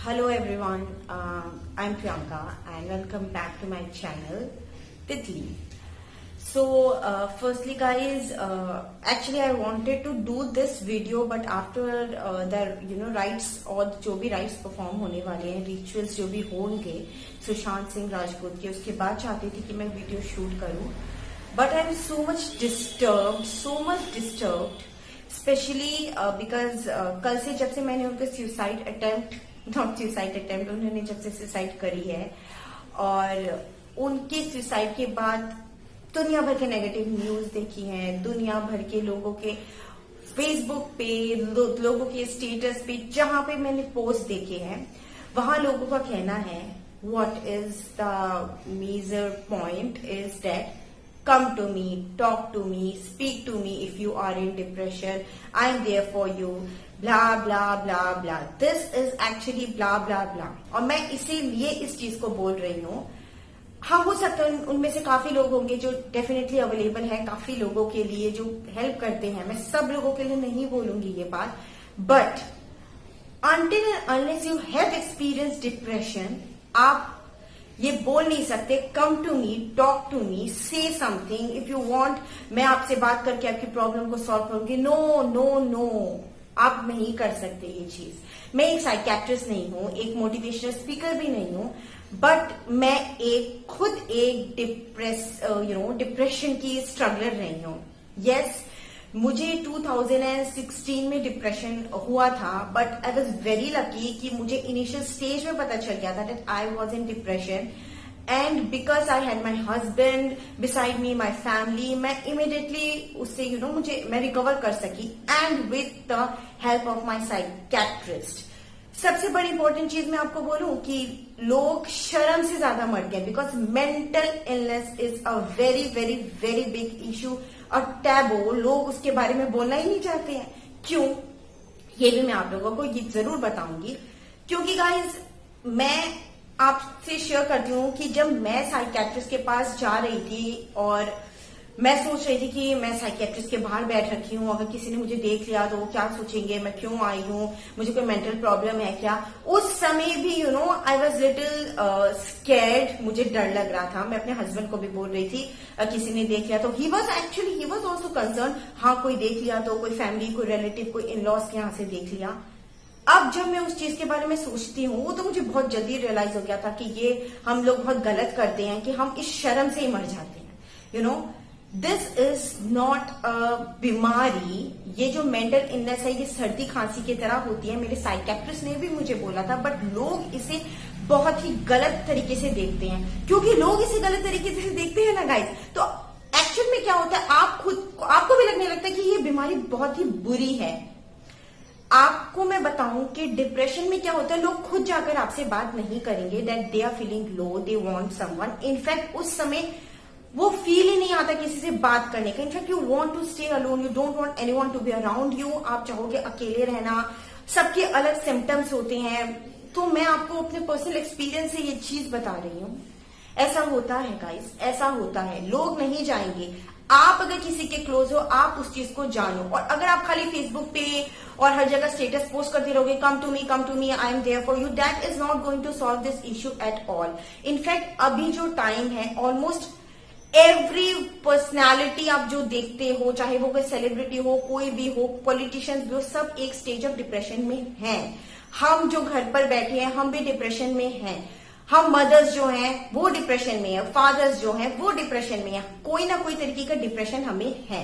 Hello everyone, I'm Priyanka and welcome back to my channel Titli. So firstly guys, actually I wanted to do this video but after the rites और जो भी rites perform होने वाले हैं, rituals जो भी होंगे सुशांत सिंह राजपूत के, उसके बाद चाहती थी कि मैं वीडियो शूट करूं, but I'm so much disturbed, especially because कल से जब से मैंने उनके सुसाइड अटेम्प्ट उन्होंने जब से सुसाइड करी है और उनके सुसाइड के बाद दुनिया भर के नेगेटिव न्यूज देखी हैं, दुनिया भर के लोगों के फेसबुक पे, लोगों के स्टेटस पे, जहां पे मैंने पोस्ट देखे हैं वहां लोगों का कहना है what is the major point is that come to me, talk to me, speak to me if you are in depression, I'm there for you, blah blah blah blah. This is actually blah blah blah. और मैं इसीलिए इस चीज को बोल रही हूँ. हाँ, हो सकता है उनमें से काफी लोग होंगे जो डेफिनेटली अवेलेबल है काफी लोगों के लिए जो हेल्प करते हैं. मैं सब लोगों के लिए नहीं बोलूंगी ये बात, but until and unless you have experienced depression, आप ये बोल नहीं सकते come to me, talk to me, say something if you want, मैं आपसे बात करके आपकी प्रॉब्लम को सॉल्व करूंगी. नो नो नो, आप नहीं कर सकते ये चीज. मैं एक साइकियाट्रिस्ट नहीं हूं, एक मोटिवेशनल स्पीकर भी नहीं हूं, बट मैं खुद एक डिप्रेशन की स्ट्रगलर रही हूं. यस, मुझे 2016 में डिप्रेशन हुआ था, but I was very lucky कि मुझे इनिशियल स्टेज में पता चल गया था that I was in depression, and because I had my husband beside me, my family, मैं इमीडिएटली उससे मैं रिकवर कर सकी, and with the help of my psychiatrist. सबसे बड़ी इंपॉर्टेंट चीज मैं आपको बोलूं कि लोग शर्म से ज्यादा मर गए, because mental illness is a very very very big issue और टैबू. लोग उसके बारे में बोलना ही नहीं चाहते हैं. क्यों, ये भी मैं आप लोगों को ये जरूर बताऊंगी, क्योंकि गाइज मैं आपसे शेयर करती हूँ कि जब मैं साइकियाट्रिस्ट के पास जा रही थी और मैं सोच रही थी कि मैं साइकियाट्रिस्ट के बाहर बैठ रखी हूँ, अगर किसी ने मुझे देख लिया तो वो क्या सोचेंगे, मैं क्यों आई हूँ, मुझे कोई मेंटल प्रॉब्लम है क्या. उस समय भी आई वॉज लिटिल स्कैर्ड, मुझे डर लग रहा था. मैं अपने हस्बैंड को भी बोल रही थी किसी ने देख लिया तो. ही वॉज ऑल्सो कंसर्न, हाँ कोई देख लिया तो, कोई फैमिली, कोई रिलेटिव, कोई इन लॉज के यहाँ से देख लिया. अब जब मैं उस चीज के बारे में सोचती हूँ तो मुझे बहुत जल्दी रियलाइज हो गया था कि ये हम लोग बहुत गलत करते हैं कि हम इस शर्म से ही मर जाते हैं. दिस इज नॉट अ बीमारी. ये जो मेंटल इलनेस है ये सर्दी खांसी की तरह होती है. मेरे साइकियाट्रिस्ट ने भी मुझे बोला था, बट लोग इसे बहुत ही गलत तरीके से देखते हैं. क्योंकि लोग इसे गलत तरीके से देखते हैं ना गाइस, तो एक्चुअल में क्या होता है, आपको भी लगने लगता है कि ये बीमारी बहुत ही बुरी है. आपको मैं बताऊं कि डिप्रेशन में क्या होता है, लोग खुद जाकर आपसे बात नहीं करेंगे that they are feeling low, they want someone. In fact उस समय वो फील ही नहीं आता किसी से बात करने का. In fact you want to stay alone, you don't want anyone to be around you. आप चाहोगे अकेले रहना. सबके अलग सिम्टम्स होते हैं. तो मैं आपको अपने पर्सनल एक्सपीरियंस से ये चीज बता रही हूँ. ऐसा होता है गाइस, ऐसा होता है. लोग नहीं जाएंगे. आप अगर किसी के क्लोज हो, आप उस चीज को जानो. और अगर आप खाली फेसबुक पे और हर जगह स्टेटस पोस्ट करते रहोगे come to me, I am there for you, that is not going to solve this issue at all. In fact अभी जो टाइम है, ऑलमोस्ट एवरी पर्सनैलिटी आप जो देखते हो, चाहे वो कोई सेलिब्रिटी हो, कोई भी हो, पॉलिटिशियंस भी हो, सब एक स्टेज ऑफ डिप्रेशन में हैं. हम जो घर पर बैठे हैं हम भी डिप्रेशन में हैं. हम मदर्स जो हैं वो डिप्रेशन में है, फादर्स जो हैं वो डिप्रेशन में है. कोई ना कोई तरीके का डिप्रेशन हमें है,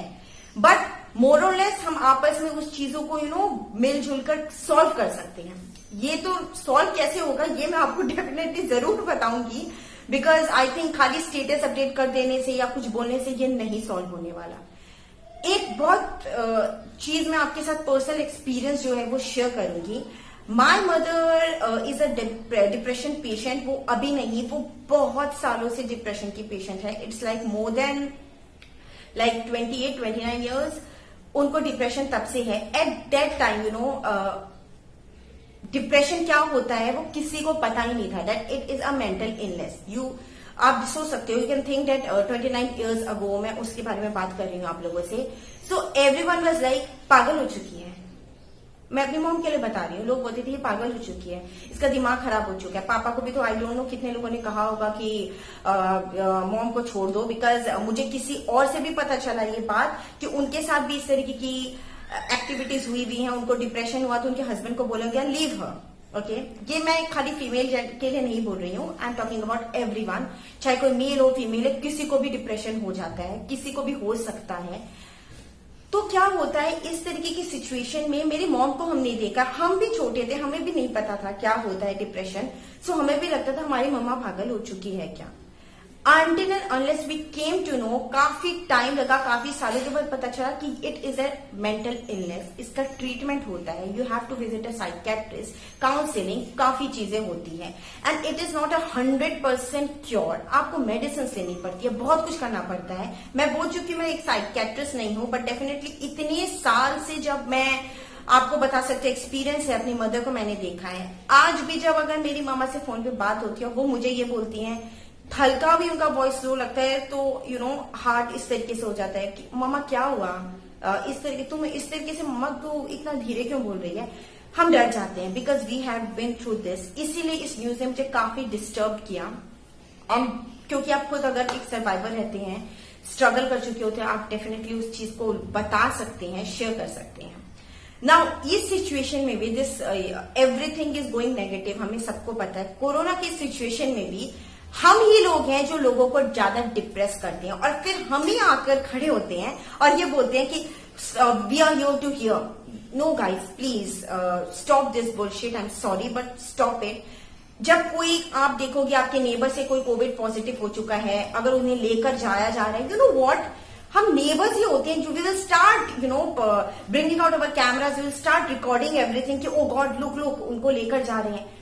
बट मोर और लेस हम आपस में उस चीजों को मिलजुल कर सॉल्व कर सकते हैं. ये तो सॉल्व कैसे होगा ये मैं आपको डेफिनेटली जरूर बताऊंगी, बिकॉज आई थिंक खाली स्टेटस अपडेट कर देने से या कुछ बोलने से ये नहीं सॉल्व होने वाला. एक बहुत चीज मैं आपके साथ पर्सनल एक्सपीरियंस जो है वो शेयर करूंगी. My mother is a depression patient. वो अभी नहीं, वो बहुत सालों से डिप्रेशन की पेशेंट है. It's like more than 28-29 years. उनको डिप्रेशन तब से है. एट दैट टाइम डिप्रेशन क्या होता है वो किसी को पता ही नहीं था that it is a mental illness. आप सोच सकते हो, you can think that 29 years अगो मैं उसके बारे में बात कर रही हूँ आप लोगों से. सो एवरीवन वाज लाइक पागल हो चुकी है. मैं अपनी मॉम के लिए बता रही हूँ, लोग बोलते थे ये पागल हो चुकी है, इसका दिमाग खराब हो चुका है। पापा को भी तो आई डोंट नो कितने लोगों ने कहा होगा कि मॉम को छोड़ दो, बिकॉज मुझे किसी और से भी पता चला ये बात कि उनके साथ भी इस तरीके की एक्टिविटीज हुई हैं, उनको डिप्रेशन हुआ तो उनके हस्बैंड को बोला गया लीव हर। ओके, ये मैं खाली फीमेल के लिए नहीं बोल रही हूँ, I am talking about everyone, चाहे कोई मेल हो फीमेल है, किसी को भी डिप्रेशन हो जाता है, किसी को भी हो सकता है। तो क्या होता है इस तरीके की सिचुएशन में, मेरी मॉम को हमने देखा, हम भी छोटे थे, हमें भी नहीं पता था क्या होता है डिप्रेशन, सो हमें भी लगता था हमारी मम्मा पागल हो चुकी है क्या। Until and unless we came to know, काफी टाइम लगा, काफी सालों के बाद पता चला कि it is a mental illness, इसका ट्रीटमेंट होता है, you have to visit a psychiatrist, counselling, काफी चीजें होती हैं, and it is not 100% cure, आपको मेडिसिन लेनी पड़ती है, बहुत कुछ करना पड़ता है। मैं बोल चुकी हूँ मैं एक साइकियाट्रिस्ट नहीं हूँ, बट डेफिनेटली इतने साल से जब मैं आपको बता सकते एक्सपीरियंस है, अपनी मदर को मैंने देखा है। आज भी जब अगर मेरी मामा से फोन पे बात होती है, वो मुझे ये बोलती हैं, हल्का भी उनका वॉइस स्लो लगता है तो यू नो हार्ट इस तरीके से हो जाता है कि मम्मा क्या हुआ, इस तरीके तुम इस तरीके से मम्मा तो इतना धीरे क्यों बोल रही है। हम डर जाते हैं because we have been through this, इसीलिए इस न्यूज ने मुझे काफी डिस्टर्ब किया। एंड क्योंकि आप खुद अगर एक सर्वाइवर रहते हैं, स्ट्रगल कर चुके होते हैं, आप डेफिनेटली उस चीज को बता सकते हैं, शेयर कर सकते हैं। नाउ इस सिचुएशन में भी this everything is going negative, हमें सबको पता है। कोरोना की सिचुएशन में भी हम ही लोग हैं जो लोगों को ज्यादा डिप्रेस करते हैं, और फिर हम ही आकर खड़े होते हैं और ये बोलते हैं कि we are here to hear. No guys, please stop this bullshit, I am sorry but stop it. जब कोई आप देखोगे आपके नेबर से कोई कोविड पॉजिटिव हो चुका है, अगर उन्हें लेकर जाया जा रहा है, यू नो व्हाट, हम नेबर्स ही होते हैं जो we will start you know bringing out our cameras, we will start recording everything कि ओ गॉड लुक लुक उनको लेकर जा रहे हैं।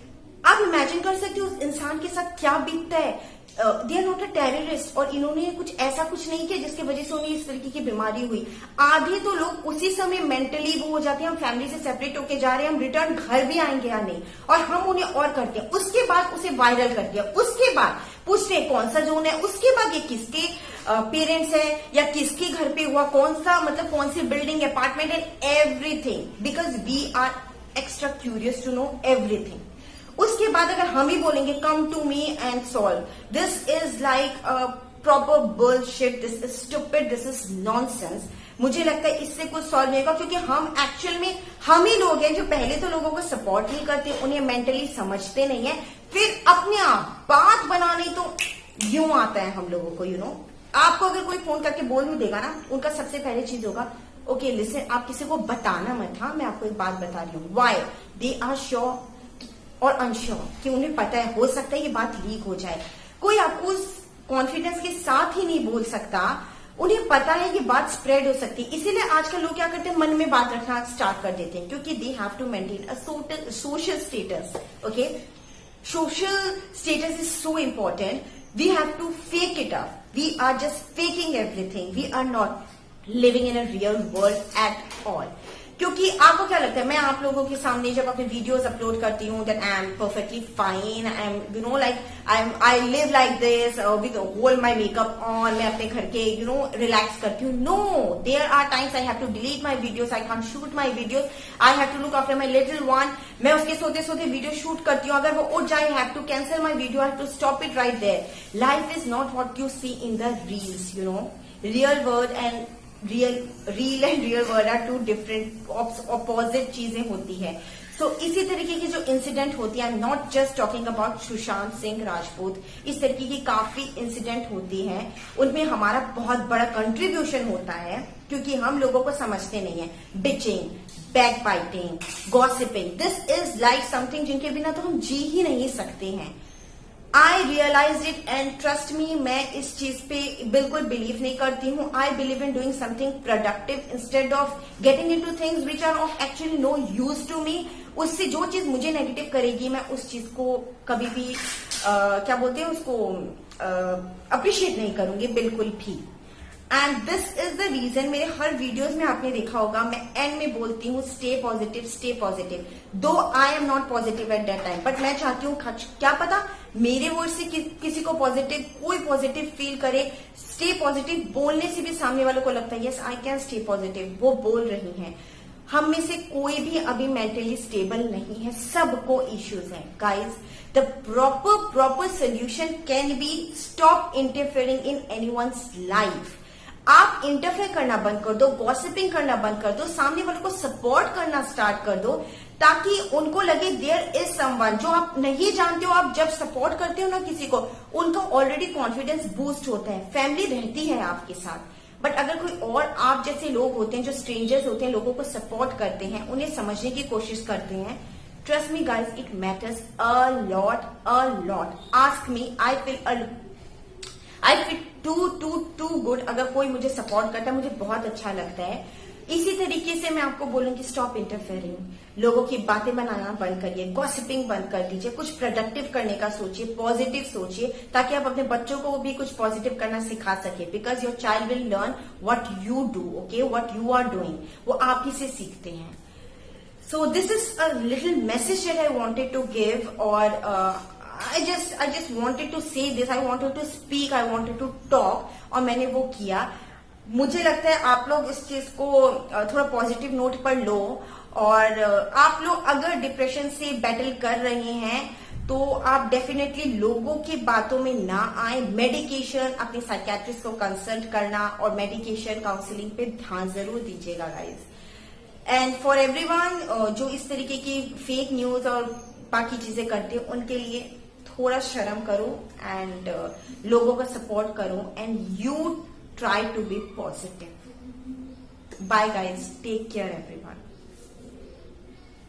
आप इमेजिन कर सकते हो उस इंसान के साथ क्या बीतता है। They are not a terrorist, और इन्होंने कुछ ऐसा कुछ नहीं किया जिसकी वजह से उन्हें इस तरीके की बीमारी हुई। आधे तो लोग उसी समय मेंटली वो हो जाते हैं, हम फैमिली से सेपरेट होके जा रहे हैं, हम रिटर्न घर भी आएंगे या नहीं, और हम उन्हें और करते हैं। उसके बाद उसे वायरल कर दिया, उसके बाद पूछते हैं कौन सा जोन है, उसके बाद ये किसके पेरेंट्स है या किसके घर पे हुआ, कौन सा मतलब कौन सी building, apartment and everything, because we are extra curious to know everything. उसके बाद अगर हम ही बोलेंगे come to me and solve, this is like a proper bullshit, this is stupid, this is nonsense. मुझे लगता है इससे कुछ सॉल्व नहीं होगा, क्योंकि हम एक्चुअल में हम ही लोग हैं जो पहले तो लोगों को सपोर्ट नहीं करते, उन्हें मेंटली समझते नहीं है, फिर अपने आप बात बनाने तो यूं आता है हम लोगों को। यू नो आपको अगर कोई फोन करके बोल भी देगा ना, उनका सबसे पहले चीज होगा ओके लिसन, आप किसी को बताना मत, हाँ मैं आपको एक बात बता रही हूँ। वाई दे आर श्योर और अनश्योर, कि उन्हें पता है हो सकता है ये बात लीक हो जाए। कोई आपको उस कॉन्फिडेंस के साथ ही नहीं बोल सकता, उन्हें पता है ये बात स्प्रेड हो सकती है। इसीलिए आजकल लोग क्या करते हैं, मन में बात रखना स्टार्ट कर देते हैं, क्योंकि they have to maintain a social status. Okay, social status is so important, we have to fake it up, we are just faking everything, we are not living in a real world at all. क्योंकि आपको क्या लगता है, मैं आप लोगों के सामने जब अपने वीडियोस अपलोड करती हूँ that I am perfectly fine, I am you know like I live like this with whole my makeup on, मैं अपने घर के यू नो रिलैक्स करती हूँ। No, there are times I have to delete my videos, I can shoot my videos, I have to look after my little one. मैं उसके सोते सोते वीडियो शूट करती हूँ, अगर वो उठ जाए I have to cancel my video, I have to stop it right there. Life is not what you see in the reels, you know real world and reel and real world are two different opposite चीजें होती है। सो इसी तरीके की जो incident होती है, आई am not just talking about Sushant Singh Rajput, इस तरीके की काफी इंसिडेंट होती हैं, उनमें हमारा बहुत बड़ा कंट्रीब्यूशन होता है, क्योंकि हम लोगों को समझते नहीं है। Bitching, backbiting, gossiping, this is like something जिनके बिना तो हम जी ही नहीं सकते हैं। I realise it and trust me, मैं इस चीज पे बिल्कुल बिलीव नहीं करती हूँ। I believe in doing something productive instead of getting into things which are of actually no use to me. उससे जो चीज मुझे नेगेटिव करेगी, मैं उस चीज को कभी भी क्या बोलते हैं उसको अप्रिशिएट नहीं करूंगी बिल्कुल भी। And this is the reason, मेरे हर वीडियोस में आपने देखा होगा मैं एंड में बोलती हूँ stay positive, stay positive. Though I am not positive at that time, but मैं चाहती हूँ क्या पता मेरे वर्ड से किसी को पॉजिटिव, कोई पॉजिटिव फील करे। स्टे पॉजिटिव बोलने से भी सामने वालों को लगता है yes I can stay positive, वो बोल रही हैं। हम में से कोई भी अभी मेंटली स्टेबल नहीं है, सबको इश्यूज हैं guys. The proper solution can be stop interfering in anyone's life. आप इंटरफेयर करना बंद कर दो, गॉसिपिंग करना बंद कर दो, सामने वाले को सपोर्ट करना स्टार्ट कर दो, ताकि उनको लगे देयर इज समवन। जो आप नहीं जानते हो, आप जब सपोर्ट करते हो ना किसी को, उनका ऑलरेडी कॉन्फिडेंस बूस्ट होता है, फैमिली रहती है आपके साथ। बट अगर कोई और आप जैसे लोग होते हैं जो स्ट्रेंजर्स होते हैं, लोगों को सपोर्ट करते हैं, उन्हें समझने की कोशिश करते हैं, trust me guys, it matters a lot. Ask me, I feel too good. अगर कोई मुझे सपोर्ट करता है, मुझे बहुत अच्छा लगता है। इसी तरीके से मैं आपको बोलूंगी, स्टॉप इंटरफेयरिंग। लोगों की बातें बनाना बंद करिए, गॉसिपिंग बंद कर दीजिए, कुछ प्रोडक्टिव करने का सोचिए, पॉजिटिव सोचिए, ताकि आप अपने बच्चों को भी कुछ पॉजिटिव करना सिखा सके। Because your child will learn what you do, okay, what you are doing, वो आप ही से सीखते हैं। So this is a little message that I wanted to give, और I just wanted to say this, I wanted to speak, I wanted to talk, और मैंने वो किया। मुझे लगता है आप लोग इस चीज को थोड़ा पॉजिटिव नोट पर लो, और आप लोग अगर डिप्रेशन से बैटल कर रहे हैं तो आप डेफिनेटली लोगों की बातों में ना आए। मेडिकेशन, अपने साइकियाट्रिस्ट को कंसल्ट करना और मेडिकेशन काउंसलिंग पे ध्यान जरूर दीजिएगा गाइज। एंड फॉर एवरीवन जो इस तरीके की फेक न्यूज और बाकी चीजें करते हैं, उनके लिए थोड़ा शर्म करो एंड लोगों का सपोर्ट करो, and you try to be positive. Bye guys, take care everyone.